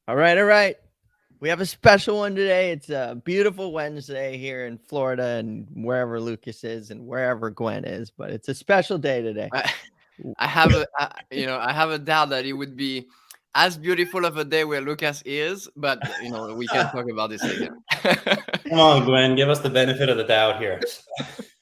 All right, all right. We have a special one today. It's a beautiful Wednesday here in Florida and wherever Lucas is and wherever Gwen is, but it's a special day today. I, I have I have a doubt that it would be as beautiful of a day where Lucas is, but we can talk about this later. Come on, Gwen, give us the benefit of the doubt here.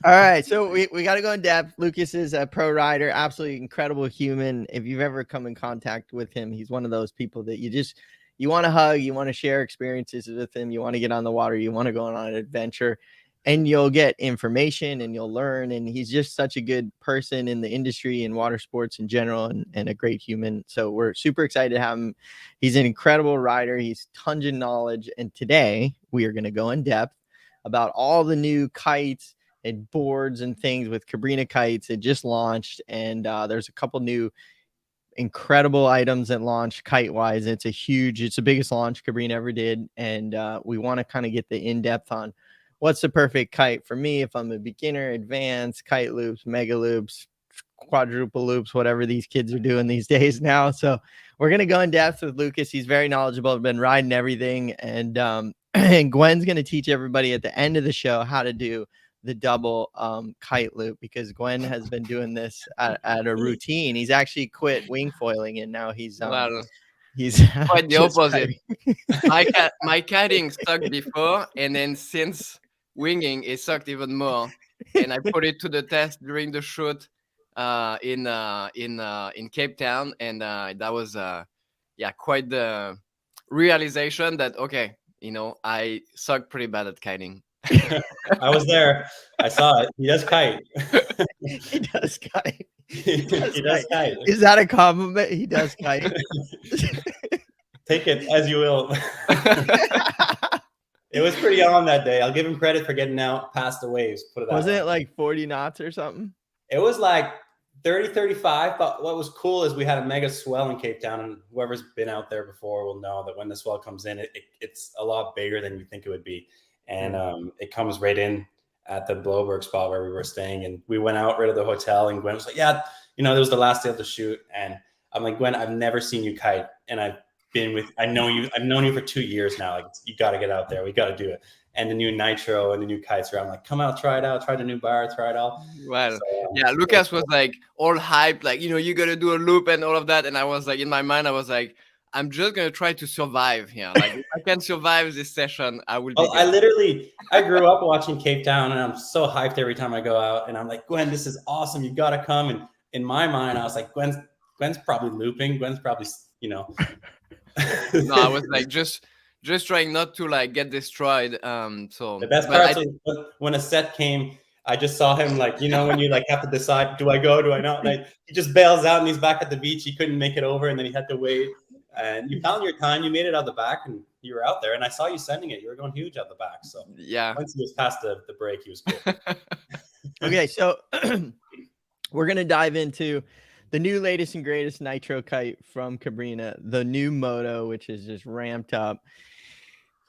All right, so we got to go in depth. Lucas is a pro rider, absolutely incredible human. If you've ever come in contact with him, he's one of those people that you want to hug, you want to share experiences with him, you want to get on the water, you want to go on an adventure, and you'll get information and you'll learn. And he's just such a good person in the industry and water sports in general, and a great human. So we're super excited to have him. He's an incredible rider. He's tons of knowledge. And today we are going to go in depth about all the new kites and boards and things with CABRINHA kites. It just launched, and there's a couple new incredible items that launched kite wise. It's the biggest launch CABRINHA ever did, and we want to kind of get the in-depth on what's the perfect kite for me if I'm a beginner, advanced, kite loops, mega loops, quadruple loops, whatever these kids are doing these days now. So we're going to go in depth with Lucas. He's very knowledgeable, been riding everything, and and Gwen's going to teach everybody at the end of the show how to do the double kite loop, because Gwen has been doing this at a routine. He's actually quit wing foiling, and now he's Well, he's quite the just opposite. kiting. My kiting sucked before, and then since winging, it sucked even more. And I put it to the test during the shoot in Cape Town, and that was quite the realization that okay, I suck pretty bad at kiting. I was there. I saw it. He does kite. He does kite. He does kite. Is that a compliment? He does kite. Take it as you will. It was pretty on that day. I'll give him credit for getting out past the waves. Put it that Wasn't way. it like 40 knots or something? It was like 30, 35. But what was cool is we had a mega swell in Cape Town, and whoever's been out there before will know that when the swell comes in, it's a lot bigger than you think it would be. And it comes right in at the Blowberg spot where we were staying. And we went out right of the hotel, and Gwen was like, yeah, it was the last day of the shoot. And I'm like, Gwen, I've never seen you kite. And I've known you for 2 years now. Like, you got to get out there. We got to do it. And the new Nitro and the new kites are, I'm like, come out, try it out, try the new bar, try it out. Well, Lucas was like all hyped, like, you got to do a loop and all of that. And I was like, in my mind, I was like, I'm just going to try to survive here. Like, if I can survive this session, I will be good. I grew up watching Cape Town, and I'm so hyped every time I go out. And I'm like, Gwen, this is awesome. You got to come. And in my mind, I was like, Gwen's probably looping. Gwen's probably, No, I was like, just trying not to like get destroyed. So the best part was when a set came, I just saw him, like, when you like have to decide, do I go, do I not? Like, he just bails out and he's back at the beach. He couldn't make it over, and then he had to wait. And you found your time. You made it out the back, and you were out there. And I saw you sending it. You were going huge out the back. So yeah, once he was past the break, he was good. Okay, so we're gonna dive into the new latest and greatest Nitro kite from CABRINHA, the new Moto, which is just ramped up.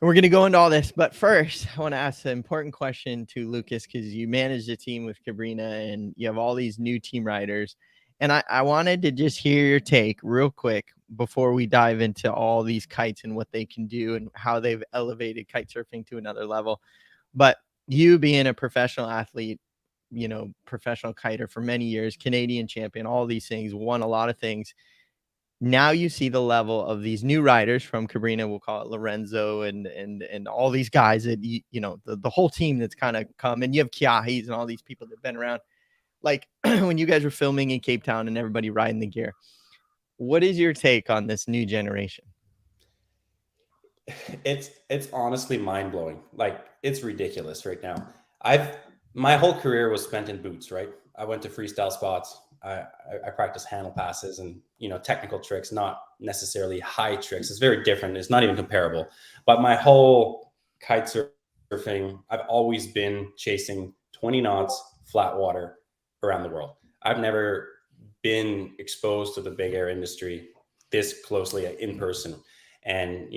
And we're gonna go into all this, but first, I want to ask an important question to Lucas, because you manage the team with CABRINHA, and you have all these new team riders. And I wanted to just hear your take real quick before we dive into all these kites and what they can do and how they've elevated kite surfing to another level. But you being a professional athlete, professional kiter for many years, Canadian champion, all these things, won a lot of things. Now you see the level of these new riders from CABRINHA, we'll call it Lorenzo and all these guys that, the whole team that's kind of come, and you have Kiahis and all these people that have been around. Like when you guys were filming in Cape Town and everybody riding the gear, what is your take on this new generation? It's honestly mind-blowing. Like, it's ridiculous right now. My whole career was spent in boots, right? I went to freestyle spots. I practiced handle passes and, technical tricks, not necessarily high tricks. It's very different. It's not even comparable. But my whole kite surfing, I've always been chasing 20 knots, flat water around the world. I've never been exposed to the big air industry this closely in person. And,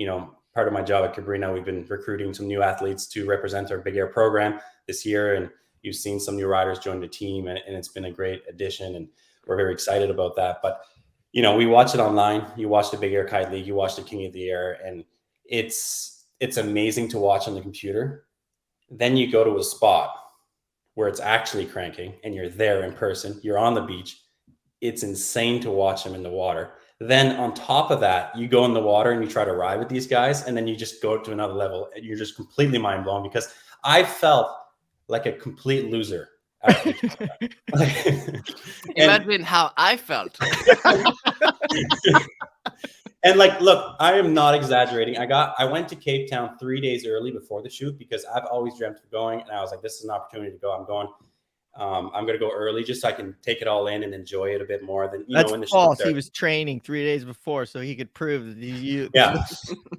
part of my job at CABRINHA, we've been recruiting some new athletes to represent our big air program this year. And you've seen some new riders join the team, and it's been a great addition. And we're very excited about that. But you know, we watch it online. You watch the Big Air Kite League, you watch the King of the Air, and it's amazing to watch on the computer. Then you go to a spot where it's actually cranking and you're there in person, you're on the beach. It's insane to watch them in the water. Then on top of that, you go in the water and you try to ride with these guys, and then you just go to another level and you're just completely mind blown, because I felt like a complete loser. Imagine how I felt. And like, look, I am not exaggerating. I went to Cape Town 3 days early before the shoot, because I've always dreamt of going, and I was like, this is an opportunity to go. I'm going. I'm going to go early just so I can take it all in and enjoy it a bit more than, That's when the false. shoot He was training 3 days before so he could prove that you. Yeah,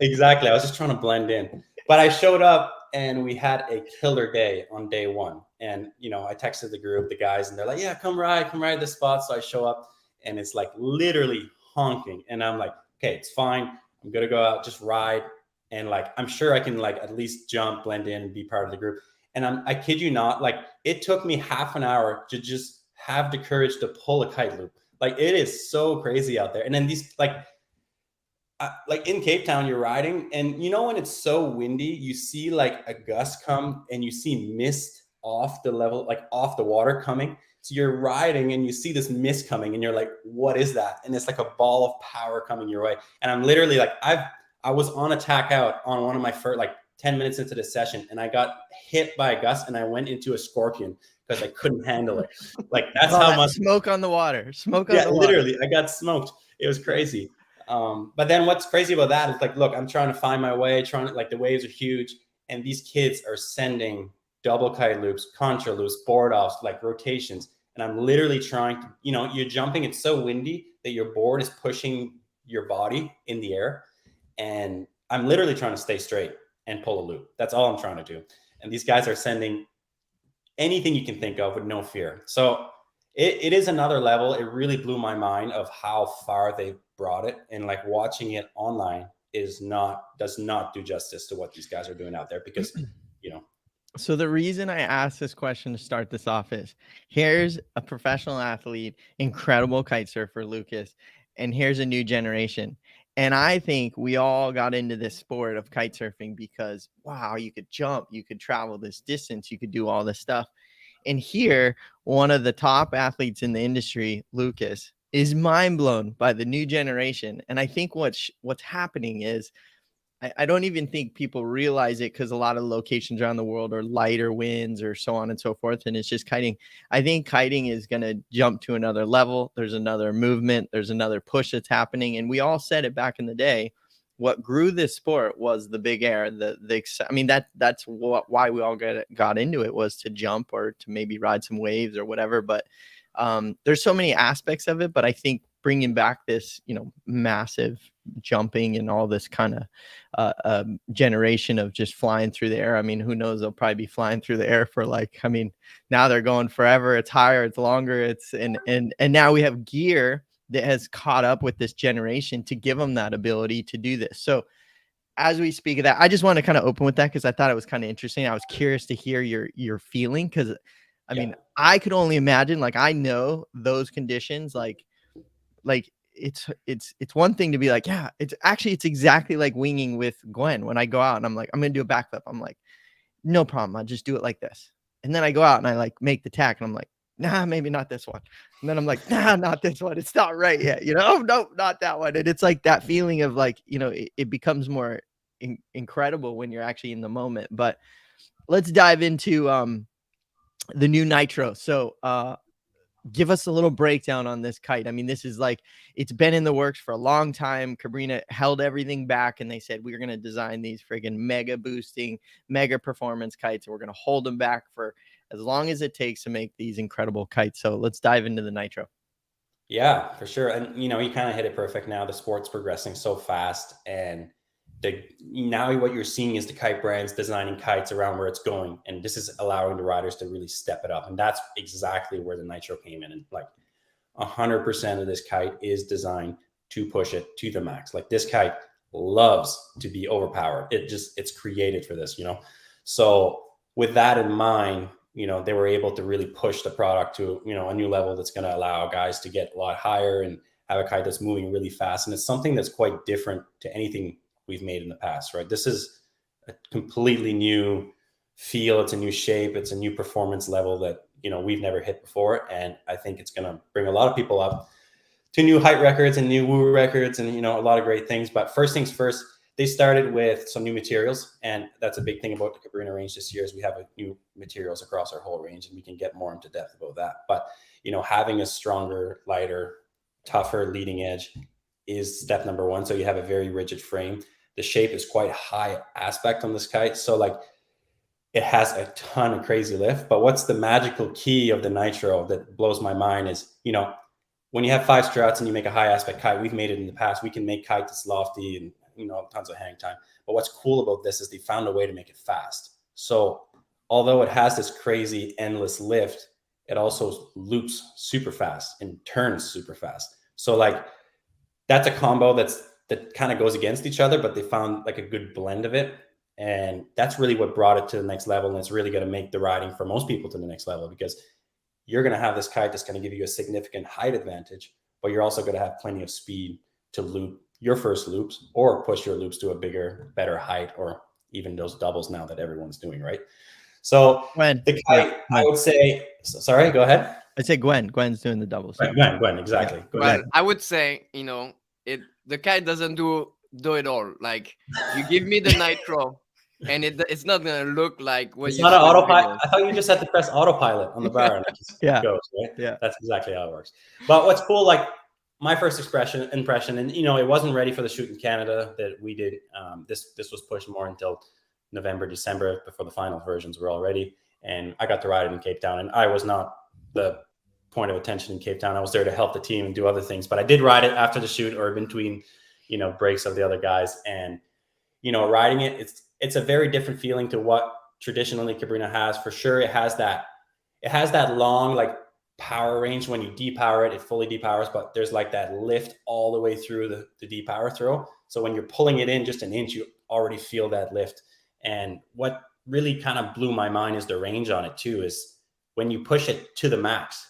exactly. I was just trying to blend in. But I showed up and we had a killer day on day one. And, you know, I texted the group, the guys, and they're like, yeah, come ride this spot. So I show up and it's like literally honking. And I'm like, okay, it's fine. I'm going to go out, just ride. And like, I'm sure I can like at least jump, blend in, and be part of the group. And I kid you not, like it took me half an hour to just have the courage to pull a kite loop. Like it is so crazy out there. And then these like in Cape Town, you're riding, and you know, when it's so windy, you see like a gust come and you see mist off the level, like off the water coming. So you're riding and you see this mist coming and you're like, what is that? And it's like a ball of power coming your way. And I'm literally like, I was on a tack out on one of my first, like 10 minutes into the session, and I got hit by a gust and I went into a scorpion because I couldn't handle it. Like that's how much smoke on the water. Smoke on the water. Literally, I got smoked. It was crazy. But then what's crazy about that is like, look, I'm trying to find my way, like the waves are huge, and these kids are sending double kite loops, contra loops, board offs, like rotations. And I'm literally trying to, you know, you're jumping. It's so windy that your board is pushing your body in the air. And I'm literally trying to stay straight and pull a loop. That's all I'm trying to do. And these guys are sending anything you can think of with no fear. So it is another level. It really blew my mind of how far they brought it. And like watching it online does not do justice to what these guys are doing out there, because, you know. So the reason I asked this question to start this off is, here's a professional athlete, incredible kite surfer, Lucas, and here's a new generation. And I think we all got into this sport of kite surfing because, wow, you could jump, you could travel this distance, you could do all this stuff. And here, one of the top athletes in the industry, Lucas, is mind blown by the new generation. And I think what's happening is, I don't even think people realize it, because a lot of locations around the world are lighter winds or so on and so forth. And it's just kiting. I think kiting is going to jump to another level. There's another movement. There's another push that's happening. And we all said it back in the day. What grew this sport was the big air. I mean, that's why we all got into it, was to jump or to maybe ride some waves or whatever. But there's so many aspects of it. But I think bringing back this, you know, massive jumping and all this kind of generation of just flying through the air. I mean, who knows? They'll probably be flying through the air for like, I mean, now they're going forever. It's higher, it's longer. And now we have gear that has caught up with this generation to give them that ability to do this. So as we speak of that, I just want to kind of open with that because I thought it was kind of interesting. I was curious to hear your feeling, because I mean, I could only imagine, like, I know those conditions, like it's one thing to be like, yeah, it's exactly like winging with Gwen. When I go out and I'm like, I'm going to do a backflip, I'm like, no problem, I'll just do it like this. And then I go out and I like make the tack and I'm like, nah, maybe not this one. And then I'm like, nah, not this one. It's not right yet. You know, oh, no, not that one. And it's like that feeling of like, you know, it becomes more incredible when you're actually in the moment. But let's dive into the new Nitro. So give us a little breakdown on this kite. I mean, this is like, it's been in the works for a long time. CABRINHA held everything back and they said, we're going to design these friggin' mega boosting, mega performance kites. And we're going to hold them back for as long as it takes to make these incredible kites. So let's dive into the Nitro. Yeah, for sure. And, you know, you kind of hit it perfect now. The sport's progressing so fast. And now what you're seeing is the kite brands designing kites around where it's going. And this is allowing the riders to really step it up. And that's exactly where the Nitro came in. And like 100% of this kite is designed to push it to the max. Like this kite loves to be overpowered. It's created for this, you know? So with that in mind, you know, they were able to really push the product to, you know, a new level that's going to allow guys to get a lot higher and have a kite that's moving really fast. And it's something that's quite different to anything we've made in the past, right? This is a completely new feel. It's a new shape. It's a new performance level that, you know, we've never hit before. And I think it's going to bring a lot of people up to new height records and new woo records and, you know, a lot of great things. But first things first, they started with some new materials. And that's a big thing about the CABRINHA range this year is we have new materials across our whole range, and we can get more into depth about that. But, you know, having a stronger, lighter, tougher leading edge is step number one. So you have a very rigid frame. The shape is quite high aspect on this kite. So like it has a ton of crazy lift. But what's the magical key of the Nitro that blows my mind is, you know, when you have 5 struts and you make a high aspect kite, we've made it in the past. We can make kite that's lofty and, you know, tons of hang time. But what's cool about this is they found a way to make it fast. So although it has this crazy endless lift, it also loops super fast and turns super fast. So like that's a combo that kind of goes against each other, but they found like a good blend of it. And that's really what brought it to the next level. And it's really going to make the riding for most people to the next level, because you're going to have this kite that's going to give you a significant height advantage, but you're also going to have plenty of speed to loop your first loops or push your loops to a bigger, better height, or even those doubles now that everyone's doing, right? So the kite, I would say, sorry, go ahead. I'd say Gwen's doing the doubles. Gwen, exactly. Yeah. Well, I would say, you know, the kite doesn't do it all. Like you give me the Nitro, and it's not gonna look like what it's not an autopilot. I thought you just had to press autopilot on the bar and it just goes, right? Yeah, that's exactly how it works. But what's cool, like my first impression, and you know, it wasn't ready for the shoot in Canada that we did. This was pushed more until November, December before the final versions were all ready, and I got to ride it in Cape Town, and I was not the point of attention in Cape Town. I was there to help the team and do other things, but I did ride it after the shoot or in between, you know, breaks of the other guys. And, you know, riding it, it's a very different feeling to what traditionally CABRINHA has. For sure, it has that long, like, power range. When you depower it, it fully depowers, but there's like that lift all the way through the depower throw. So when you're pulling it in just an inch, you already feel that lift. And what really kind of blew my mind is the range on it too, is when you push it to the max,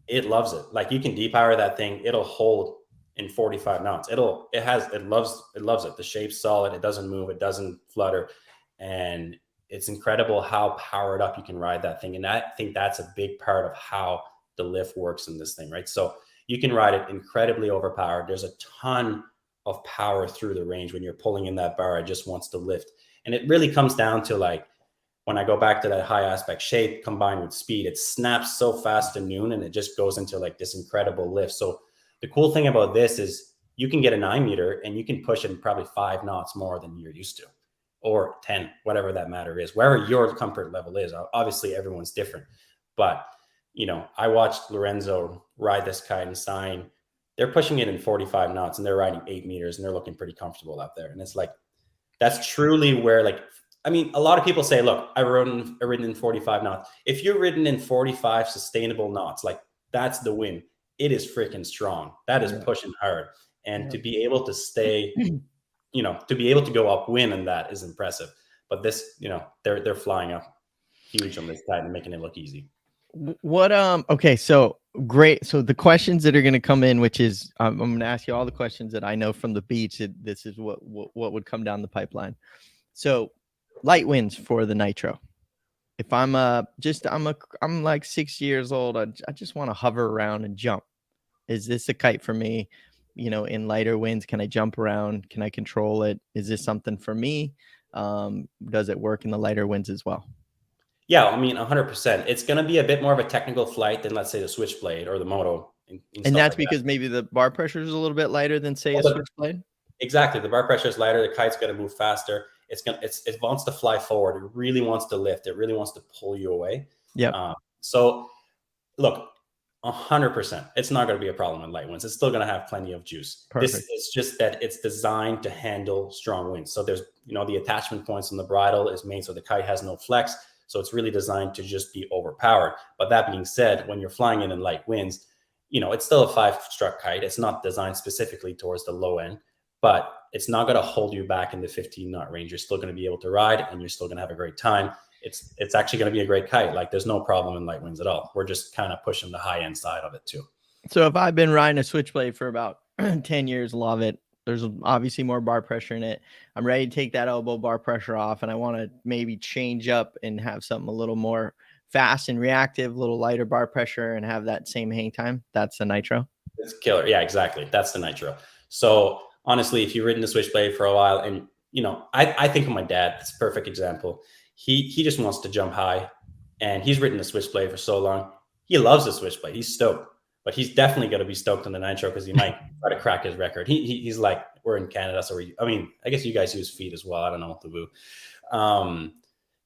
it loves it. Like you can depower that thing, it'll hold in 45 knots. It loves it. The shape's solid. It doesn't move. It doesn't flutter. And it's incredible how powered up you can ride that thing. And I think that's a big part of how the lift works in this thing, right? So you can ride it incredibly overpowered. There's a ton of power through the range. When you're pulling in that bar, it just wants to lift. And it really comes down to, like, when I go back to that high aspect shape combined with speed, it snaps so fast to noon and it just goes into like this incredible lift. So the cool thing about this is you can get a 9 meter and you can push it in probably 5 knots more than you're used to, or 10, whatever that matter is, wherever your comfort level is. Obviously everyone's different, but you know, I watched Lorenzo ride this kite and Sign. They're pushing it in 45 knots and they're riding 8 meters and they're looking pretty comfortable out there. And it's like, that's truly where, like, I mean, a lot of people say, look, I've ridden in 45 knots. If you're ridden in 45 sustainable knots, like that's the win. It is freaking strong. That is pushing hard. And to be able to stay, you know, to be able to go upwind and that is impressive. But this, you know, they're flying up huge on this kite and making it look easy. What, okay, so great. So the questions that are going to come in, which is, I'm going to ask you all the questions that I know from the beach. This is what would come down the pipeline. So light winds for the Nitro. If I'm like 6 years old, I just want to hover around and jump. Is this a kite for me? You know, in lighter winds, can I jump around? Can I control it? Is this something for me? Does it work in the lighter winds as well? Yeah, I mean, 100%. It's going to be a bit more of a technical flight than, let's say, the Switchblade or the Moto. And that's like because maybe the bar pressure is a little bit lighter than, say, a Switchblade? Exactly. The bar pressure is lighter. The kite's going to move faster. It wants to fly forward. It really wants to lift. It really wants to pull you away. Yeah. So look, 100%. It's not going to be a problem in light winds. It's still going to have plenty of juice. Perfect. It's just that it's designed to handle strong winds. So there's, you know, the attachment points on the bridle is made so the kite has no flex. So it's really designed to just be overpowered. But that being said, when you're flying in light winds, you know, it's still a 5-struck kite. It's not designed specifically towards the low end, but it's not going to hold you back in the 15-knot range. You're still going to be able to ride and you're still going to have a great time. It's actually going to be a great kite. Like, there's no problem in light winds at all. We're just kind of pushing the high end side of it too. So if I've been riding a Switchblade for about 10 years, love it. There's obviously more bar pressure in it. I'm ready to take that elbow bar pressure off, and I want to maybe change up and have something a little more fast and reactive, a little lighter bar pressure, and have that same hang time. That's the Nitro. It's killer. Yeah, exactly. That's the Nitro. So honestly, if you've ridden the Switchblade for a while, and you know, I think of my dad. That's a perfect example. He just wants to jump high, and he's ridden the Switchblade for so long. He loves the Switchblade. He's stoked. But he's definitely going to be stoked on the Nitro because he might try to crack his record. He's like, we're in Canada, so I mean, I guess you guys use feet as well. I don't know, the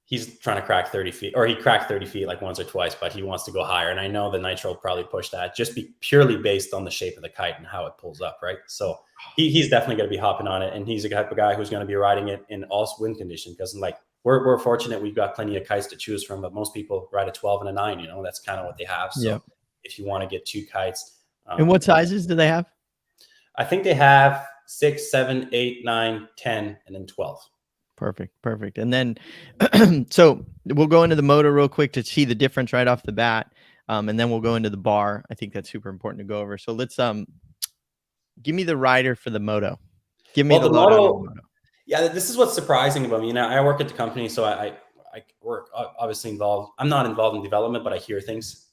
he's trying to crack 30 feet, or he cracked 30 feet like once or twice, but he wants to go higher. And I know the Nitro will probably push that, just be purely based on the shape of the kite and how it pulls up, right? So he's definitely going to be hopping on it, and he's the type of guy who's going to be riding it in all wind conditions because like we're fortunate we've got plenty of kites to choose from, but most people ride a 12 and a 9. You know, that's kind of what they have. So. Yeah. If you want to get 2 kites. And what sizes do they have? I think they have 6, 7, 8, 9, 10, and then 12. Perfect. And then, so we'll go into the moto real quick to see the difference right off the bat. And then we'll go into the bar. I think that's super important to go over. So let's, give me the rider for the moto. Give me the moto. Yeah, this is what's surprising about me. You know, I work at the company, so I work obviously involved. I'm not involved in development, but I hear things.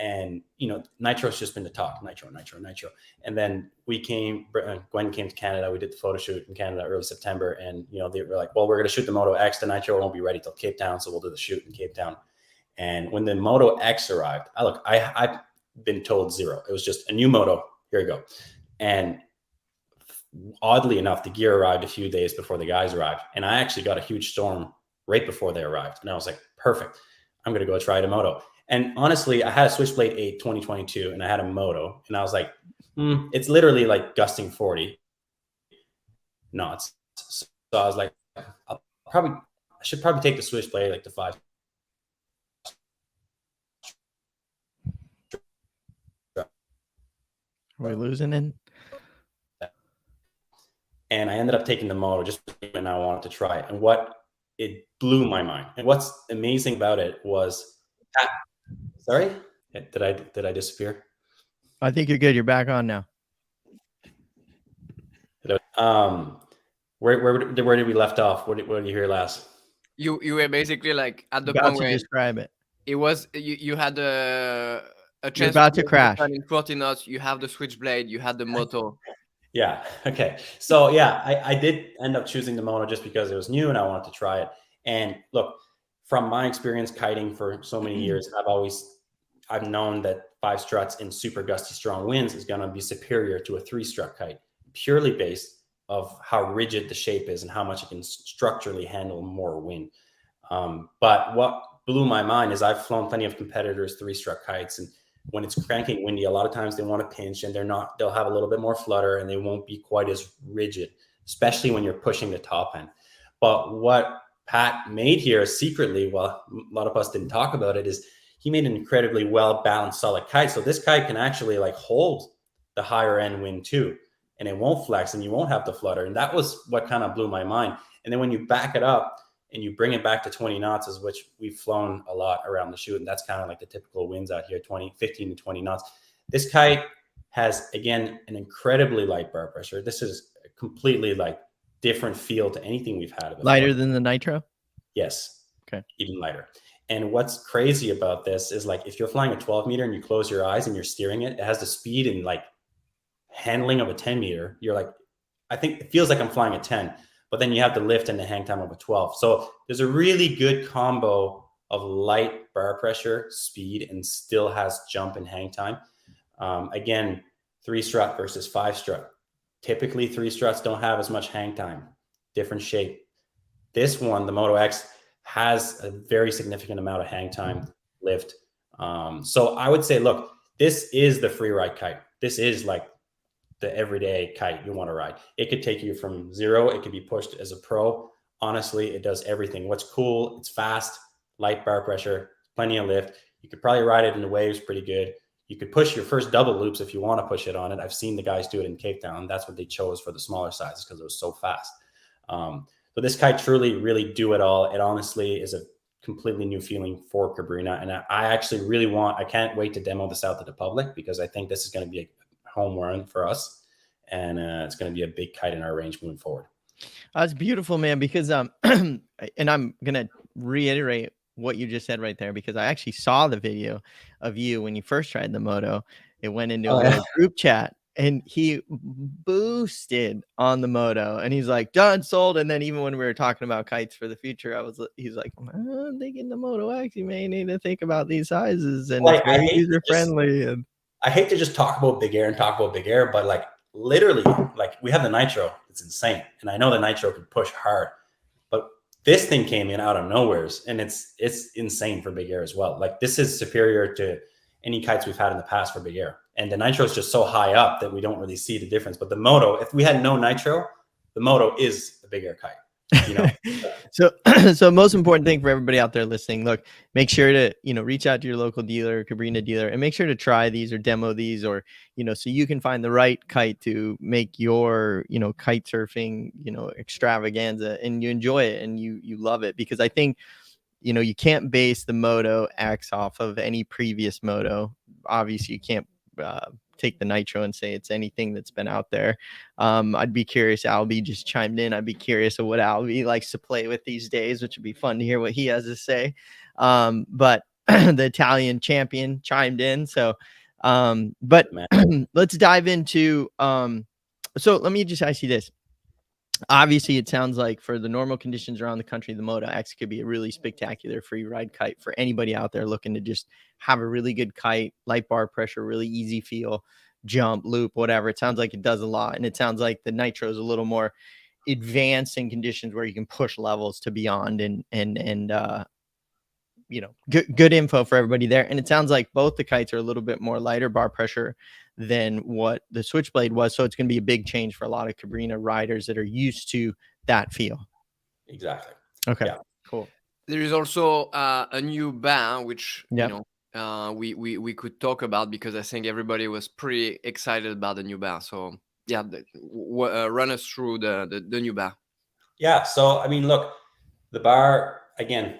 And, you know, Nitro's just been the talk, Nitro. And then Gwen came to Canada. We did the photo shoot in Canada early September. And, you know, they were like, well, we're going to shoot the Moto X. The Nitro won't be ready till Cape Town. So we'll do the shoot in Cape Town. And when the Moto X arrived, I've been told 0. It was just a new Moto. Here you go. And oddly enough, the gear arrived a few days before the guys arrived. And I actually got a huge storm right before they arrived. And I was like, perfect. I'm going to go try the Moto. And honestly, I had a Switchblade 8 2022 and I had a Moto, and I was like, it's literally like gusting 40 knots. So I was like, I should probably take the Switchblade like the 5. Are we losing in? And I ended up taking the Moto just when I wanted to try it. And it blew my mind. And what's amazing about it was sorry, did I disappear? I think you're good. You're back on now. Where did we left off? What did you hear last? You were basically like at the point where describe it. It was you had a chance. You're about to crash. In 40 knots, you have the Switchblade, you had the Moto. Yeah. Okay. So yeah, I did end up choosing the Moto just because it was new and I wanted to try it. And look, from my experience kiting for so many years, I've known that 5 struts in super gusty, strong winds is going to be superior to a 3-strut kite, purely based of how rigid the shape is and how much it can structurally handle more wind. But what blew my mind is I've flown plenty of competitors 3-strut kites, and when it's cranking windy, a lot of times they want to pinch and they'll have a little bit more flutter and they won't be quite as rigid, especially when you're pushing the top end. But what Pat made here secretly, well, a lot of us didn't talk about it, is he made an incredibly well-balanced solid kite. So this kite can actually like hold the higher end wind too, and it won't flex and you won't have to flutter. And that was what kind of blew my mind. And then when you back it up and you bring it back to 20 knots, is which we've flown a lot around the shoot, and that's kind of like the typical winds out here, 15 to 20 knots. This kite has, again, an incredibly light bar pressure. This is a completely like different feel to anything we've had. Lighter than the Nitro? Yes. Okay. Even lighter. And what's crazy about this is like, if you're flying a 12 meter and you close your eyes and you're steering it, it has the speed and like handling of a 10 meter. You're like, I think it feels like I'm flying a 10, but then you have the lift and the hang time of a 12. So there's a really good combo of light bar pressure, speed, and still has jump and hang time. Again, 3-strut versus 5-strut. Typically 3 struts don't have as much hang time, different shape. This one, the Moto X, has a very significant amount of hang time, lift. So I would say, look, this is the free ride kite. This is like the everyday kite you want to ride. It could take you from 0. It could be pushed as a pro. Honestly, it does everything. What's cool, it's fast, light bar pressure, plenty of lift. You could probably ride it in the waves pretty good. You could push your first double loops if you want to push it on it. I've seen the guys do it in Cape Town. That's what they chose for the smaller sizes because it was so fast. So this kite truly, really do it all. It honestly is a completely new feeling for CABRINHA. And I actually really I can't wait to demo this out to the public, because I think this is going to be a home run for us. And it's going to be a big kite in our range moving forward. That's beautiful, man, because and I'm going to reiterate what you just said right there, because I actually saw the video of you when you first tried the Moto. It went into a group chat, and he boosted on the Moto, and he's like, done, sold. And then even when we were talking about kites for the future, he's like, I'm thinking the Moto X, you may need to think about these sizes, and it's very user friendly. And I hate to just talk about big air, but like literally, like we have the Nitro, it's insane. And I know the Nitro can push hard, but this thing came in out of nowheres, and it's insane for big air as well. Like this is superior to any kites we've had in the past for big air. And the Nitro is just so high up that we don't really see the difference. But the Moto, if we had no Nitro, the Moto is the big air kite, you know? So most important thing for everybody out there listening, look, make sure to, reach out to your local dealer, CABRINHA dealer, and make sure to try these or demo these, or, so you can find the right kite to make your, kite surfing, extravaganza, and you enjoy it and you love it. Because I think, you can't base the Moto X off of any previous Moto. Obviously, you can't take the Nitro and say it's anything that's been out there. I'd be curious. Albie just chimed in. I'd be curious of what Albie likes to play with these days, which would be fun to hear what he has to say. But the Italian champion chimed in. So, but let's dive into. So let me just ask you this. Obviously, it sounds like for the normal conditions around the country, the Moto X could be a really spectacular free ride kite for anybody out there looking to just have a really good kite, light bar pressure, really easy feel, jump, loop, whatever. It sounds like it does a lot. And it sounds like the Nitro is a little more advanced in conditions where you can push levels to beyond, and good info for everybody there. And it sounds like both the kites are a little bit more lighter bar pressure than what the Switchblade was. So it's going to be a big change for a lot of CABRINHA riders that are used to that feel. Exactly. Okay. Yeah. Cool. There is also a new bar, which, we could talk about, because I think everybody was pretty excited about the new bar. So yeah, run us through the new bar. Yeah. So, I mean, look, the bar, again,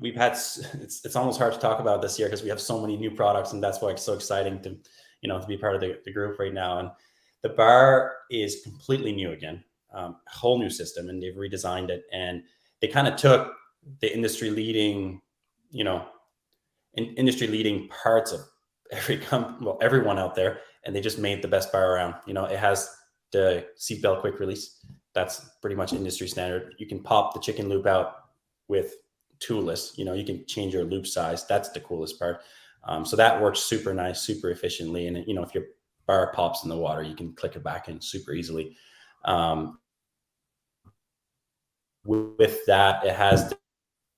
we've had, it's almost hard to talk about this year because we have so many new products, and that's why it's so exciting to be part of the group right now. And the bar is completely new again, a whole new system, and they've redesigned it. And they kind of took the industry leading parts of everyone out there, and they just made the best bar around. It has the seatbelt quick release. That's pretty much industry standard. You can pop the chicken loop out with toolless. You can change your loop size. That's the coolest part. So that works super nice, super efficiently. And if your bar pops in the water, you can click it back in super easily. With that, it has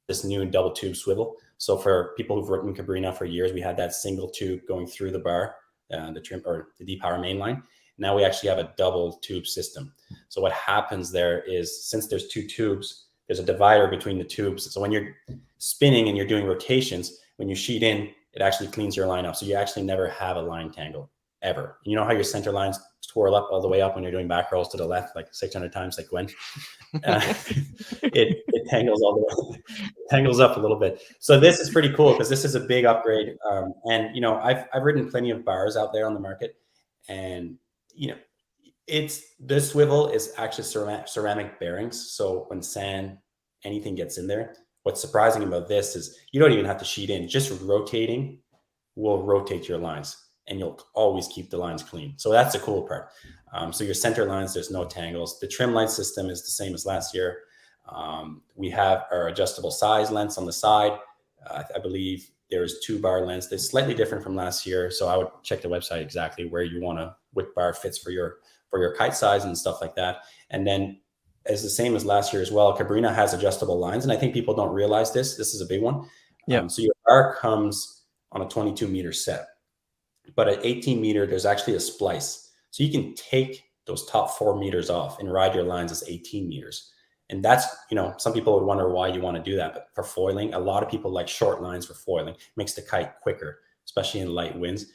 this new double tube swivel. So for people who've worked in CABRINHA for years, we had that single tube going through the bar, the trim or the depower main line. Now we actually have a double tube system. So what happens there is, since there's two tubes, there's a divider between the tubes. So when you're spinning and you're doing rotations, when you sheet in, it actually cleans your line up. So you actually never have a line tangle ever. You know how your center lines twirl up all the way up when you're doing back rolls to the left, like 600 times, like Gwen? It tangles all the way, tangles up a little bit. So this is pretty cool because this is a big upgrade. And I've ridden plenty of bars out there on the market, and this swivel is actually ceramic bearings. So when sand, anything gets in there, what's surprising about this is you don't even have to sheet in. Just rotating will rotate your lines, and you'll always keep the lines clean. So that's the cool part. So your center lines, there's no tangles. The trim line system is the same as last year. We have our adjustable size lengths on the side. I believe there's 2 bar lengths. They're slightly different from last year. So I would check the website exactly where you want to, what bar fits for your kite size and stuff like that. And then as the same as last year as well, CABRINHA has adjustable lines. And I think people don't realize this. This is a big one. Yeah. So your bar comes on a 22-meter set. But at 18 meter, there's actually a splice. So you can take those top 4 meters off and ride your lines as 18 meters. And that's, some people would wonder why you want to do that. But for foiling, a lot of people like short lines for foiling. Makes the kite quicker, especially in light winds.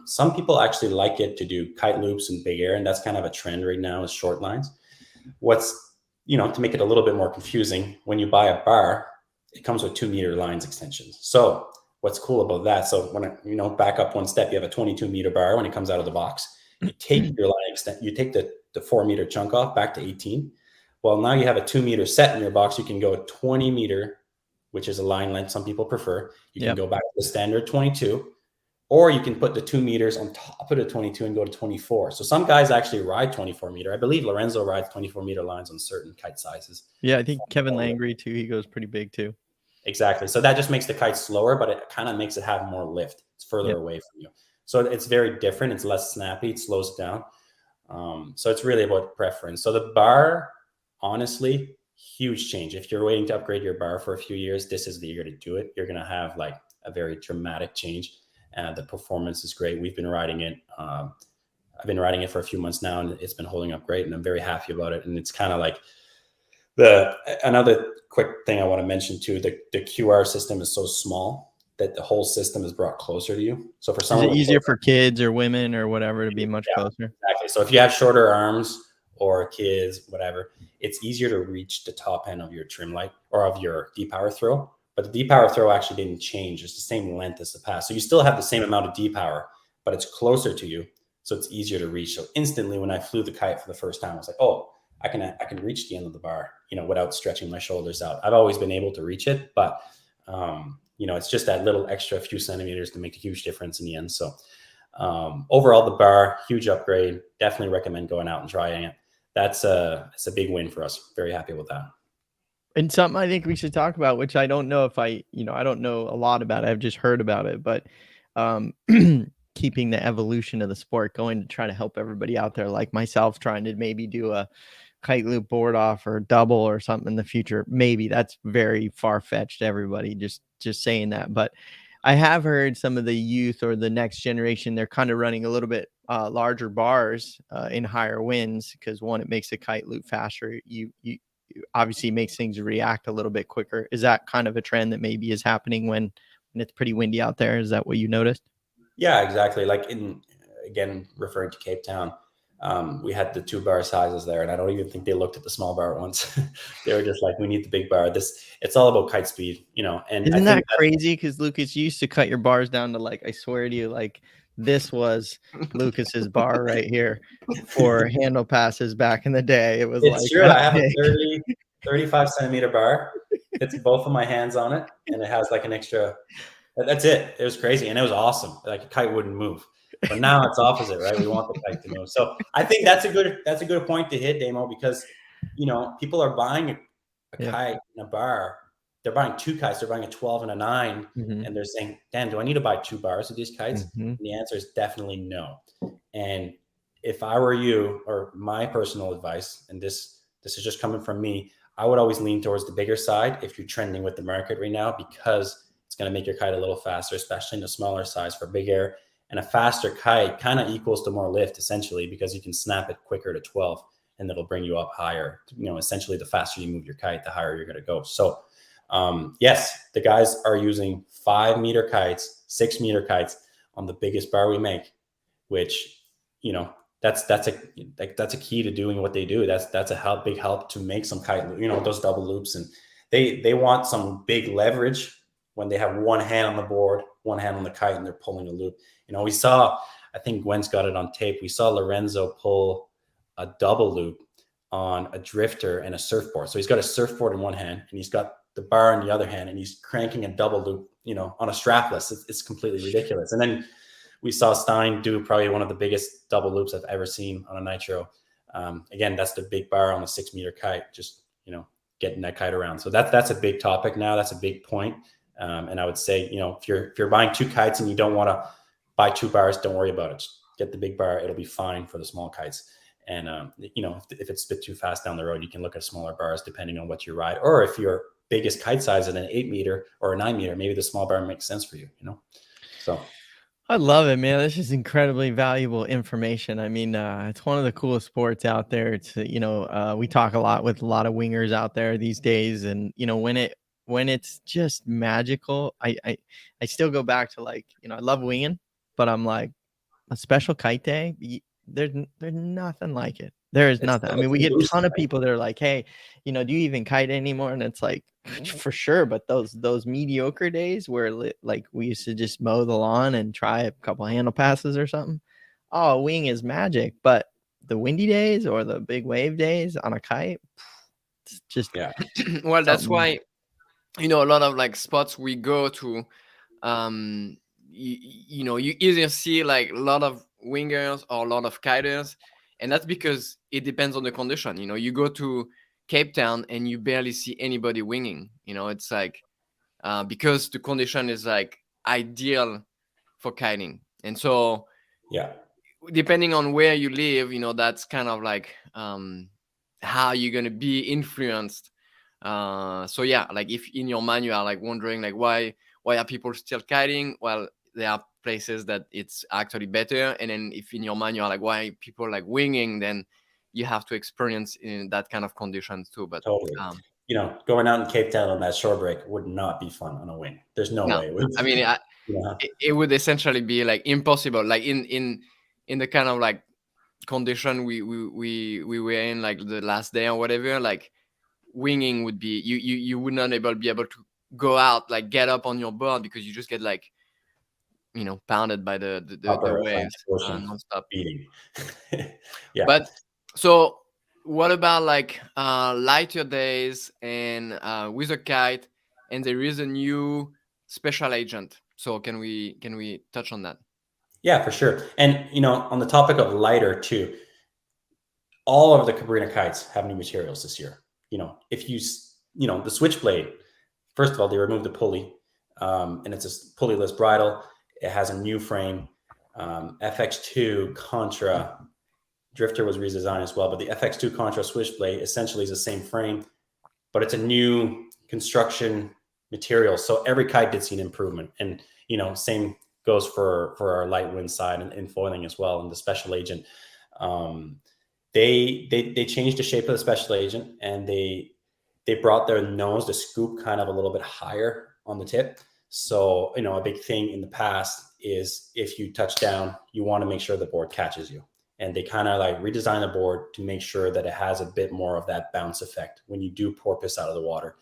Some people actually like it to do kite loops in big air. And that's kind of a trend right now, is short lines. What's, to make it a little bit more confusing, when you buy a bar, it comes with 2 meter lines extensions. So what's cool about that? So when back up one step, you have a 22 meter bar when it comes out of the box. You take your line extent, you take the 4 meter chunk off back to 18. Well, now you have a 2 meter set in your box. You can go 20 meter, which is a line length some people prefer. You can go back to the standard 22, or you can put the 2 meters on top of the 22 and go to 24. So some guys actually ride 24 meter. I believe Lorenzo rides 24 meter lines on certain kite sizes. Yeah, I think Kevin Langry too. He goes pretty big too. Exactly. So that just makes the kite slower, but it kind of makes it have more lift. It's further away from you. So it's very different. It's less snappy. It slows it down. So it's really about preference. So the bar, honestly, huge change. If you're waiting to upgrade your bar for a few years, this is the year to do it. You're going to have like a very dramatic change. The performance is great. We've been riding it. I've been riding it for a few months now, and it's been holding up great, and I'm very happy about it. And it's kind of like another quick thing I want to mention too, the QR system is so small that the whole system is brought closer to you. So for someone, is it easier for kids or women or whatever to be much closer? Exactly. So if you have shorter arms or kids, whatever, it's easier to reach the top end of your trim light or of your D-power throw. But the D-power throw actually didn't change. It's the same length as the pass. So you still have the same amount of D-power, but it's closer to you. So it's easier to reach. So instantly when I flew the kite for the first time, I was like, oh, I can reach the end of the bar, without stretching my shoulders out. I've always been able to reach it, but it's just that little extra few centimeters to make a huge difference in the end. So overall, the bar, huge upgrade. Definitely recommend going out and trying it. It's a big win for us. Very happy with that. And something I think we should talk about, which I don't know if I don't know a lot about it. I've just heard about it, but keeping the evolution of the sport going to try to help everybody out there like myself trying to maybe do a kite loop board off or double or something in the future. Maybe that's very far-fetched, everybody, just saying that. But I have heard some of the youth or the next generation, they're kind of running a little bit larger bars in higher winds because one, it makes the kite loop faster. You obviously makes things react a little bit quicker. Is that kind of a trend that maybe is happening when it's pretty windy out there? Is that what you noticed? Yeah, exactly. Like again, referring to Cape Town, we had the 2 bar sizes there, and I don't even think they looked at the small bar once. They were just like, we need the big bar. It's all about kite speed, and isn't that crazy? Because Lucas, you used to cut your bars down to I swear to you, this was Lucas's bar right here for handle passes back in the day. It was true. I have a 35 centimeter bar. It's both of my hands on it, and it has an extra. That's it. It was crazy, and it was awesome. A kite wouldn't move. But now it's opposite, right? We want the kite to move. So I think that's a good point to hit, Damo, because people are buying a kite and a bar. They're buying 2 kites. They're buying a 12 and a 9, and they're saying, "Dan, do I need to buy 2 bars of these kites?" And the answer is definitely no. And if I were you, or my personal advice, and this is just coming from me, I would always lean towards the bigger side if you're trending with the market right now, because it's going to make your kite a little faster, especially in the smaller size for big air. And a faster kite kind of equals to more lift, essentially, because you can snap it quicker to 12 and it'll bring you up higher. Essentially, the faster you move your kite, the higher you're going to go. So yes, the guys are using 5 meter kites, 6 meter kites on the biggest bar we make, which, that's a key to doing what they do. That's a big help to make some kite, those double loops. And they want some big leverage when they have one hand on the board, one hand on the kite, and they're pulling a loop. We saw, I think Gwen's got it on tape, we saw Lorenzo pull a double loop on a drifter and a surfboard. So he's got a surfboard in one hand, and he's got the bar in the other hand, and he's cranking a double loop, on a strapless. It's completely ridiculous. And then we saw Stein do probably one of the biggest double loops I've ever seen on a Nitro. Again, that's the big bar on the 6 meter kite, just, getting that kite around. So that's a big topic now. That's a big point. And I would say, if you're buying 2 kites and you don't want to buy 2 bars, don't worry about it. Just get the big bar. It'll be fine for the small kites. And, if it's a bit too fast down the road, you can look at smaller bars depending on what you ride. Or if your biggest kite size is an 8 meter or a 9 meter, maybe the small bar makes sense for you, So I love it, man. This is incredibly valuable information. I mean, it's one of the coolest sports out there. It's, we talk a lot with a lot of wingers out there these days. And, when it's just magical, I still go back to I love winging, but I'm like, a special kite day, there's nothing like it. There is nothing. I mean, we get a ton of people that are like, hey, you know, do you even kite anymore? And it's like, for sure. But those mediocre days where like we used to just mow the lawn and try a couple handle passes or something. Oh, wing is magic. But the windy days or the big wave days on a kite, it's just well, that's why, you know, a lot of like spots we go to, you know, you either see like a lot of wingers or a lot of kiters, and that's because it depends on the condition. You know, you go to Cape Town and you barely see anybody winging. You know, it's like because the condition is like ideal for kiting, and so depending on where you live, you know, that's kind of like how you're gonna be influenced. So yeah, like if in your mind you are like wondering like why are people still kiting? Well, there are places that it's actually better, and then if in your mind you are like why people like winging, then you have to experience in that kind of conditions too. But totally, you know, going out in Cape Town on that shore break would not be fun on a wing. There's no way. I mean, it would essentially be like impossible. Like in the kind of like condition we were in like the last day or whatever, like winging would be you would not be able to go out, like get up on your board, because you just get like, you know, pounded by the waves nonstop. Beating. But so what about like lighter days and with a kite, and there is a new special agent, so can we touch on that? Yeah, for sure. And you know, on the topic of lighter too, all of the CABRINHA kites have new materials this year. You know, if you know, the Switchblade, first of all, they removed the pulley, and it's a pulley-less bridle. It has a new frame. FX2 Contra Drifter was redesigned as well, but the FX2 Contra Switchblade essentially is the same frame, but it's a new construction material. So every kite did see an improvement. And, you know, same goes for our light wind side and foiling as well. And the special agent, they changed the shape of the special agent, and they brought their nose, the scoop, kind of a little bit higher on the tip. So, you know, a big thing in the past is if you touch down, you want to make sure the board catches you. And they kind of like redesign the board to make sure that it has a bit more of that bounce effect when you do porpoise out of the water.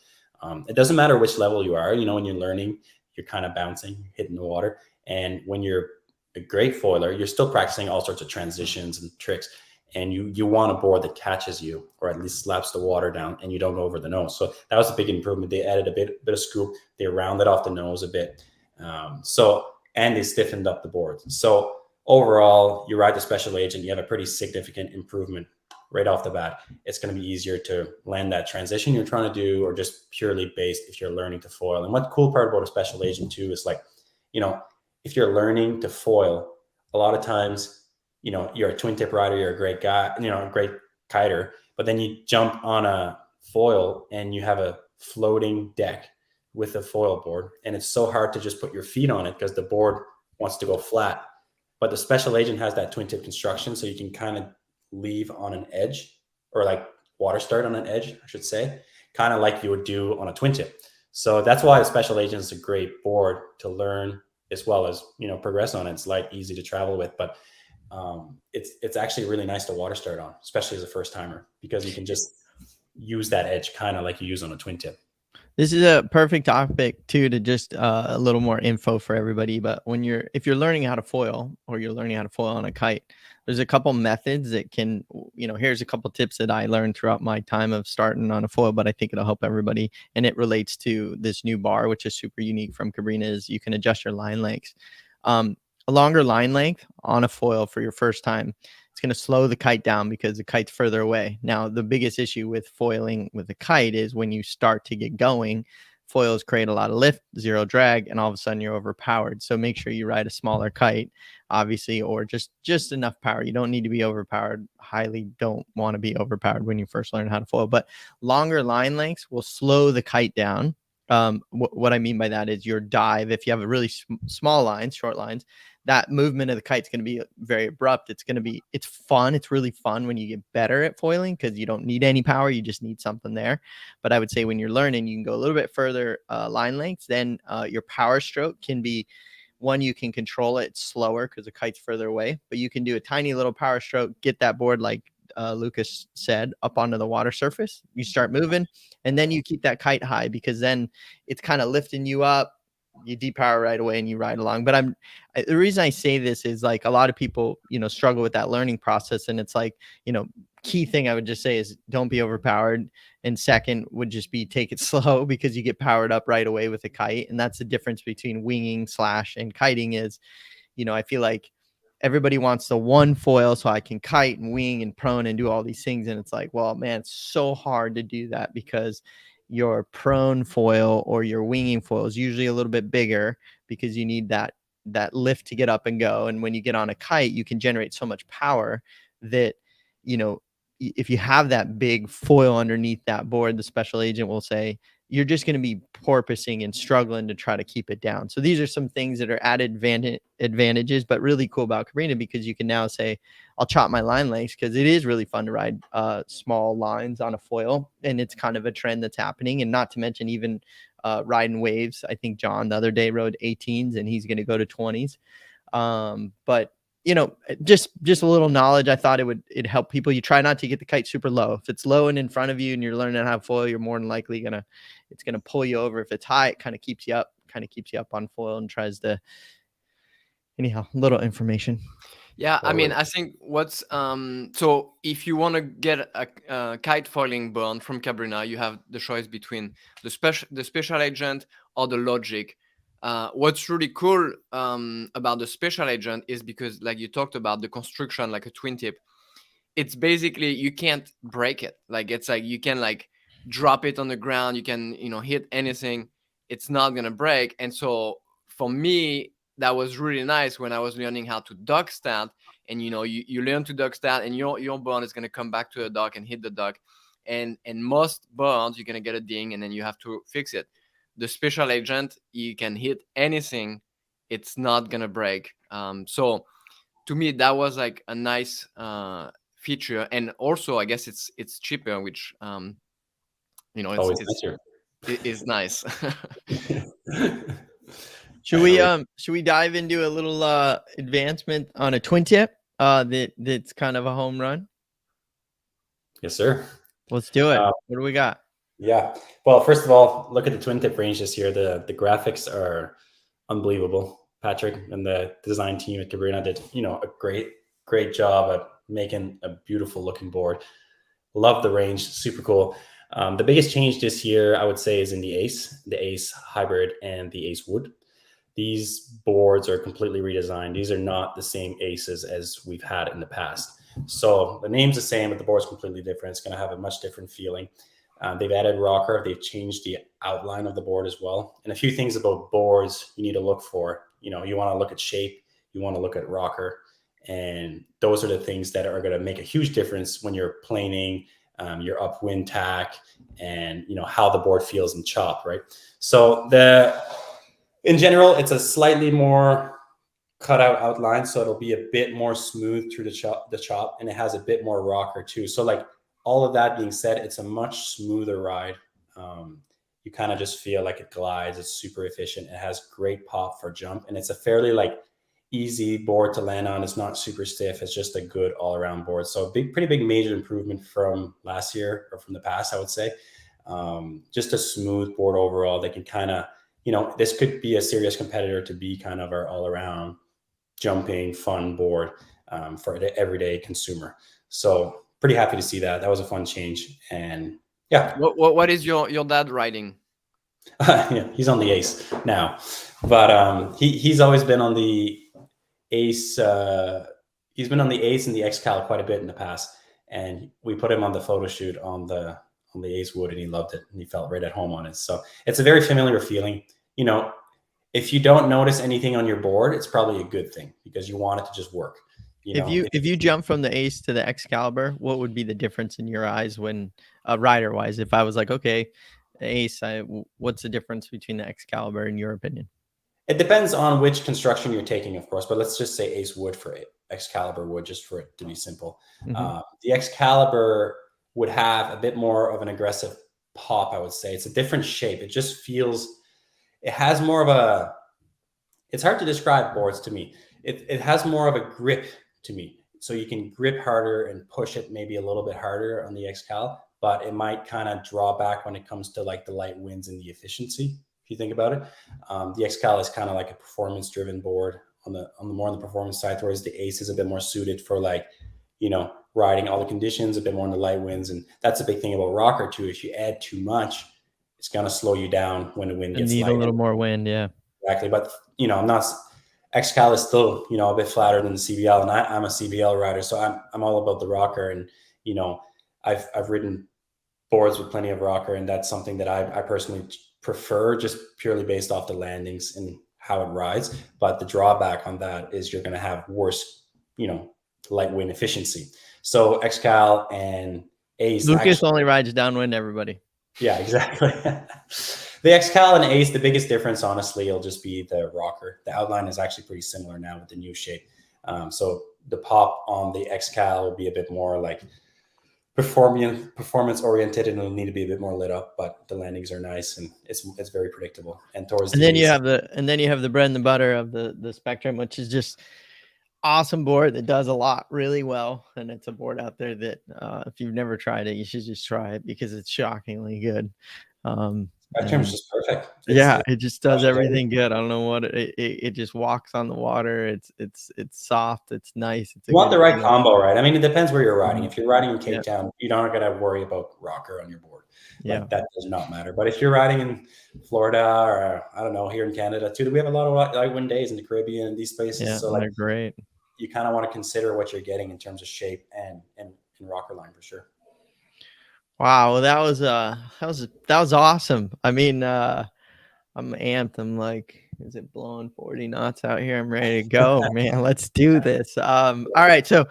It doesn't matter which level you are, you know, when you're learning, you're kind of bouncing, hitting the water. And when you're a great foiler, you're still practicing all sorts of transitions and tricks. And you want a board that catches you, or at least slaps the water down, and you don't go over the nose. So that was a big improvement. They added a bit of scoop. They rounded off the nose a bit. And they stiffened up the board. So overall, you ride the special agent, you have a pretty significant improvement right off the bat. It's going to be easier to land that transition you're trying to do, or just purely based if you're learning to foil. And what the cool part about a special agent too is, like, you know, if you're learning to foil, a lot of times, you know, you're a twin tip rider, you're a great guy, you know, a great kiter, but then you jump on a foil and you have a floating deck with a foil board, and it's so hard to just put your feet on it because the board wants to go flat. But the special agent has that twin tip construction, so you can kind of leave on an edge, or like water start on an edge, I should say, kind of like you would do on a twin tip. So that's why a special agent is a great board to learn, as well as, you know, progress on. It's light, easy to travel with, but it's actually really nice to water start on, especially as a first timer, because you can just use that edge kind of like you use on a twin tip. This is a perfect topic too, to just a little more info for everybody. But if you're learning how to foil, or you're learning how to foil on a kite, there's a couple methods that can, you know, here's a couple tips that I learned throughout my time of starting on a foil, but I think it'll help everybody. And it relates to this new bar, which is super unique from CABRINHA, is you can adjust your line lengths. A longer line length on a foil for your first time, it's going to slow the kite down because the kite's further away. Now, the biggest issue with foiling with a kite is when you start to get going, foils create a lot of lift, zero drag, and all of a sudden you're overpowered. So make sure you ride a smaller kite, obviously, or just enough power. You don't need to be overpowered. Highly don't want to be overpowered when you first learn how to foil. But longer line lengths will slow the kite down. What I mean by that is your dive, if you have a really small lines, short lines, that movement of the kite is going to be very abrupt. It's fun. It's really fun when you get better at foiling, because you don't need any power. You just need something there. But I would say when you're learning, you can go a little bit further line lengths. Then your power stroke can be one, you can control it slower because the kite's further away, but you can do a tiny little power stroke, get that board like Lucas said, up onto the water surface. You start moving, and then you keep that kite high, because then it's kind of lifting you up. You depower right away and you ride along. But the reason I say this is, like, a lot of people, struggle with that learning process. And it's like, key thing I would just say is don't be overpowered. And second would just be take it slow, because you get powered up right away with a kite. And that's the difference between winging / and kiting is, I feel like everybody wants the one foil so I can kite and wing and prone and do all these things. And it's like, well, man, it's so hard to do that, because your prone foil or your winging foil is usually a little bit bigger, because you need that lift to get up and go. And when you get on a kite, you can generate so much power that, if you have that big foil underneath that board, the special agent will say, you're just going to be porpoising and struggling to try to keep it down. So these are some things that are added advantages, but really cool about CABRINHA, because you can now say, I'll chop my line lengths, because it is really fun to ride small lines on a foil. And it's kind of a trend that's happening. And not to mention even riding waves. I think John the other day rode 18s, and he's going to go to 20s. But just a little knowledge. I thought it'd help people. You try not to get the kite super low. If it's low and in front of you and you're learning how to foil, you're more than likely it's gonna pull you over. If it's high, it kind of keeps you up on foil and tries to, anyhow, little information. Yeah, I mean, I think what's so if you want to get a kite foiling board from CABRINHA, you have the choice between the special agent or the logic. What's really cool about the special agent is, because, like you talked about, the construction, like a twin tip, it's basically, you can't break it. Like, it's like you can, like, drop it on the ground, you can hit anything, it's not gonna break. And so for me, that was really nice when I was learning how to dock stand. And you learn to dock stand, and your board is gonna come back to the dock and hit the dock. And most boards, you're gonna get a ding, and then you have to fix it. The special agent, you can hit anything, it's not gonna break. So to me, that was like a nice feature. And also, I guess it's cheaper, which it's nice. Should we dive into a little advancement on a twin tip that's kind of a home run? Yes, sir. Let's do it. What do we got? Yeah. Well, first of all, look at the twin tip range this year. The graphics are unbelievable. Patrick and the design team at CABRINHA did, a great job at making a beautiful looking board. Love the range. Super cool. The biggest change this year, I would say, is in the Ace Hybrid and the Ace Wood. These boards are completely redesigned. These are not the same Aces as we've had in the past. So the name's the same, but the board's completely different. It's going to have a much different feeling. They've added rocker. They've changed the outline of the board as well. And a few things about boards you need to look for. You want to look at shape. You want to look at rocker. And those are the things that are going to make a huge difference when you're planing, your upwind tack, and how the board feels in chop, right? So in general, it's a slightly more cut out outline, so it'll be a bit more smooth through the chop, and it has a bit more rocker too. So, like, all of that being said, it's a much smoother ride. You kind of just feel like it glides. It's super efficient. It has great pop for jump, and it's a fairly easy board to land on. It's not super stiff. It's just a good all around board. So pretty big major improvement from last year, or from the past, I would say. Just a smooth board overall. They can kind of, this could be a serious competitor to be kind of our all around jumping fun board for the everyday consumer. So pretty happy to see that. That was a fun change. And yeah. What is your dad riding? Yeah, he's on the Ace now, but he's always been on the Ace. He's been on the Ace and the XCal quite a bit in the past, and we put him on the photo shoot on the Ace Wood, and he loved it, and he felt right at home on it. So it's a very familiar feeling. If you don't notice anything on your board, it's probably a good thing, because you want it to just work. If you jump from the Ace to the Excalibur, what would be the difference in your eyes when rider wise? If I was like, okay, Ace, what's the difference between the Excalibur in your opinion? It depends on which construction you're taking, of course, but let's just say Ace Wood for Excalibur Wood, just for it to be simple. Mm-hmm. The Excalibur would have a bit more of an aggressive pop, I would say. It's a different shape. It just feels, it has more of it's hard to describe boards to me. It has more of a grip to me. so you can grip harder and push it maybe a little bit harder on the XCal, but it might kind of draw back when it comes to like the light winds and the efficiency. If you think about it, the XCal is kind of like a performance driven board on the more on the performance side, whereas the Ace is a bit more suited for like, you know, riding all the conditions, a bit more on the light winds. And that's a big thing about rocker too. If you add too much, it's going to slow you down when the wind gets need light. A little more wind. Yeah, exactly. But, you know, XCal is still, you know, a bit flatter than the CBL, and I'm a CBL rider. So I'm all about the rocker. And, you know, I've ridden boards with plenty of rocker, and that's something that I personally prefer, just purely based off the landings and how it rides. But the drawback on that is you're going to have worse, you know, light wind efficiency. So XCal and Ace. Lucas only rides downwind, everybody. Yeah, exactly. The XCal and Ace, the biggest difference, honestly, will just be the rocker. The outline is actually pretty similar now with the new shape. So the pop on the XCal will be a bit more like performance oriented, and it'll need to be a bit more lit up, but the landings are nice and it's very predictable. And then you have the bread and the butter of the Spectrum, which is just awesome board that does a lot really well. And it's a board out there that if you've never tried it, you should just try it because it's shockingly good. Spectrum's just perfect. It just does everything good. I don't know what it just walks on the water. It's soft. It's nice. You want the right combo, right? I mean, it depends where you're riding. If you're riding in Cape Town, you're not going to worry about rocker on your board. Like, that does not matter. But if you're riding in Florida or I don't know, here in Canada too, we have a lot of light wind days in the Caribbean and these places. Yeah, so like, they're great. You kind of want to consider what you're getting in terms of shape and rocker line for sure. Wow, well, that was awesome. I mean, I'm amped. I'm like, is it blowing 40 knots out here? I'm ready to go, man. Let's do this. All right. So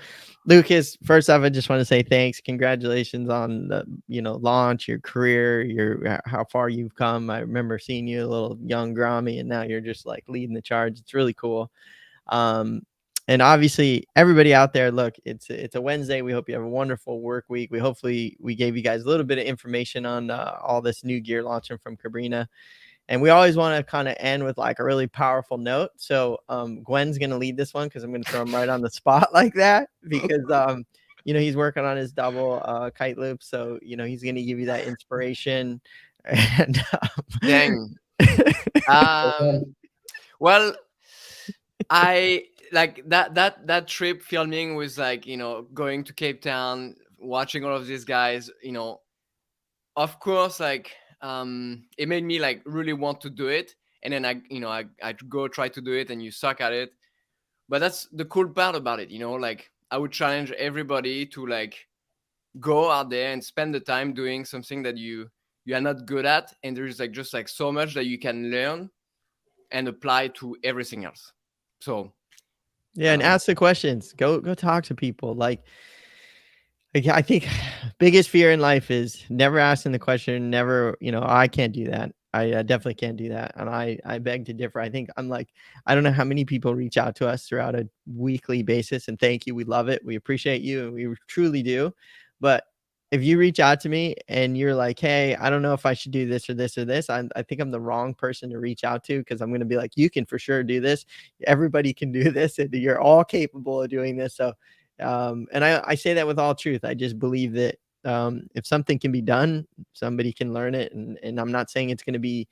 Lucas, first off, I just want to say thanks. Congratulations on the, launch, your career, how far you've come. I remember seeing you a little young Grammy, and now you're just like leading the charge. It's really cool. And obviously everybody out there, look, it's a Wednesday. We hope you have a wonderful work week. We gave you guys a little bit of information on all this new gear launching from CABRINHA. And we always want to kind of end with like a really powerful note. So Gwen's going to lead this one because I'm going to throw him right on the spot like that because, he's working on his double kite loop. So, he's going to give you that inspiration. And dang. Well, I like that trip filming was like, going to Cape Town, watching all of these guys, of course, like, it made me like really want to do it. And then I go try to do it and you suck at it. But that's the cool part about it, like I would challenge everybody to like go out there and spend the time doing something that you are not good at. And there's like just like so much that you can learn and apply to everything else. So yeah, and ask the questions. Go talk to people. Like I think biggest fear in life is never asking the question, never, I can't do that. I definitely can't do that. And I beg to differ. I think I don't know how many people reach out to us throughout a weekly basis, and thank you. We love it. We appreciate you. And we truly do. But if you reach out to me and you're like, hey, I don't know if I should do this or this or this, I think I'm the wrong person to reach out to, because I'm going to be like, you can for sure do this. Everybody can do this. And you're all capable of doing this. So, and I say that with all truth. I just believe that if something can be done, somebody can learn it. And I'm not saying it's going to be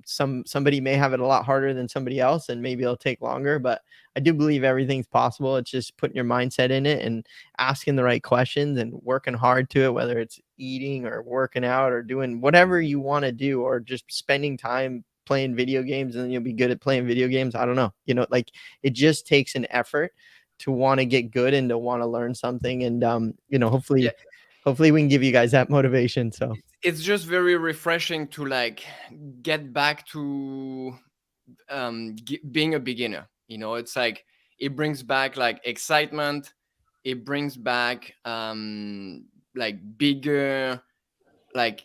somebody may have it a lot harder than somebody else, and maybe it'll take longer, but I do believe everything's possible. It's just putting your mindset in it and asking the right questions and working hard to it, whether it's eating or working out or doing whatever you want to do, or just spending time playing video games and then you'll be good at playing video games. I don't know, like it just takes an effort to want to get good and to want to learn something. And, hopefully we can give you guys that motivation. So it's just very refreshing to like get back to being a beginner. It's like it brings back like excitement. It brings back like bigger like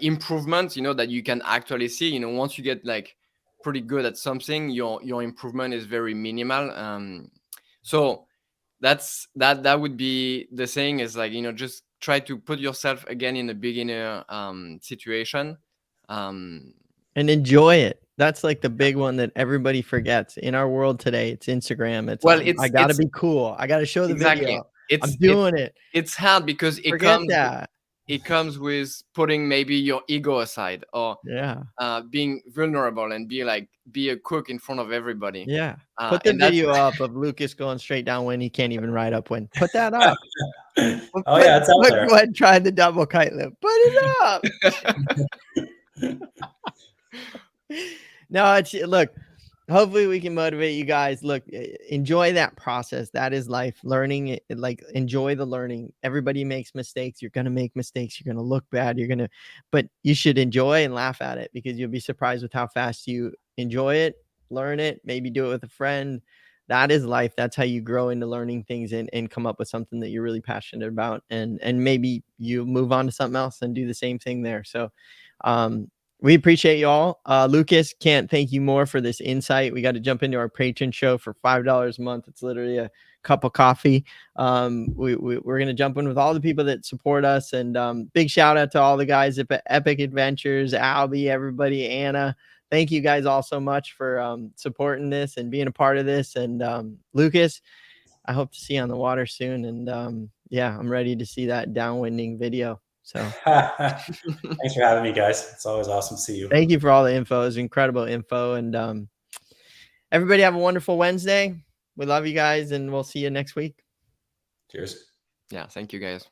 improvements, that you can actually see. Once you get like pretty good at something, your improvement is very minimal. So that would be the saying is like, just try to put yourself again in a beginner situation. and enjoy it. That's like the big one that everybody forgets in our world today. It's Instagram. It's, well, I gotta be cool. I gotta show the video. I'm doing it. It's hard because it comes with putting maybe your ego aside, or being vulnerable and be a cook in front of everybody. Yeah. Put the video up of Lucas going straight down when he can't even ride upwind. Put that up. Oh yeah, it's out there. Go ahead and try the double kite lift. Put it up. No, look, hopefully we can motivate you guys. Look, enjoy that process. That is life. Learning, like, enjoy the learning. Everybody makes mistakes. You're going to make mistakes. You're going to look bad. But you should enjoy and laugh at it, because you'll be surprised with how fast you enjoy it, learn it, maybe do it with a friend. That is life. That's how you grow into learning things and come up with something that you're really passionate about. And maybe you move on to something else and do the same thing there. So, we appreciate y'all. Lucas, can't thank you more for this insight. We got to jump into our patron show for $5 a month. It's literally a cup of coffee. We're going to jump in with all the people that support us. And big shout out to all the guys at Epic Adventures, Albie, everybody, Anna. Thank you guys all so much for supporting this and being a part of this. And Lucas, I hope to see you on the water soon. And yeah, I'm ready to see that downwinding video. So thanks for having me, guys. It's always awesome to see you. Thank you for all the info. It was incredible info. And everybody have a wonderful Wednesday. We love you guys, and we'll see you next week. Cheers. Yeah, thank you guys.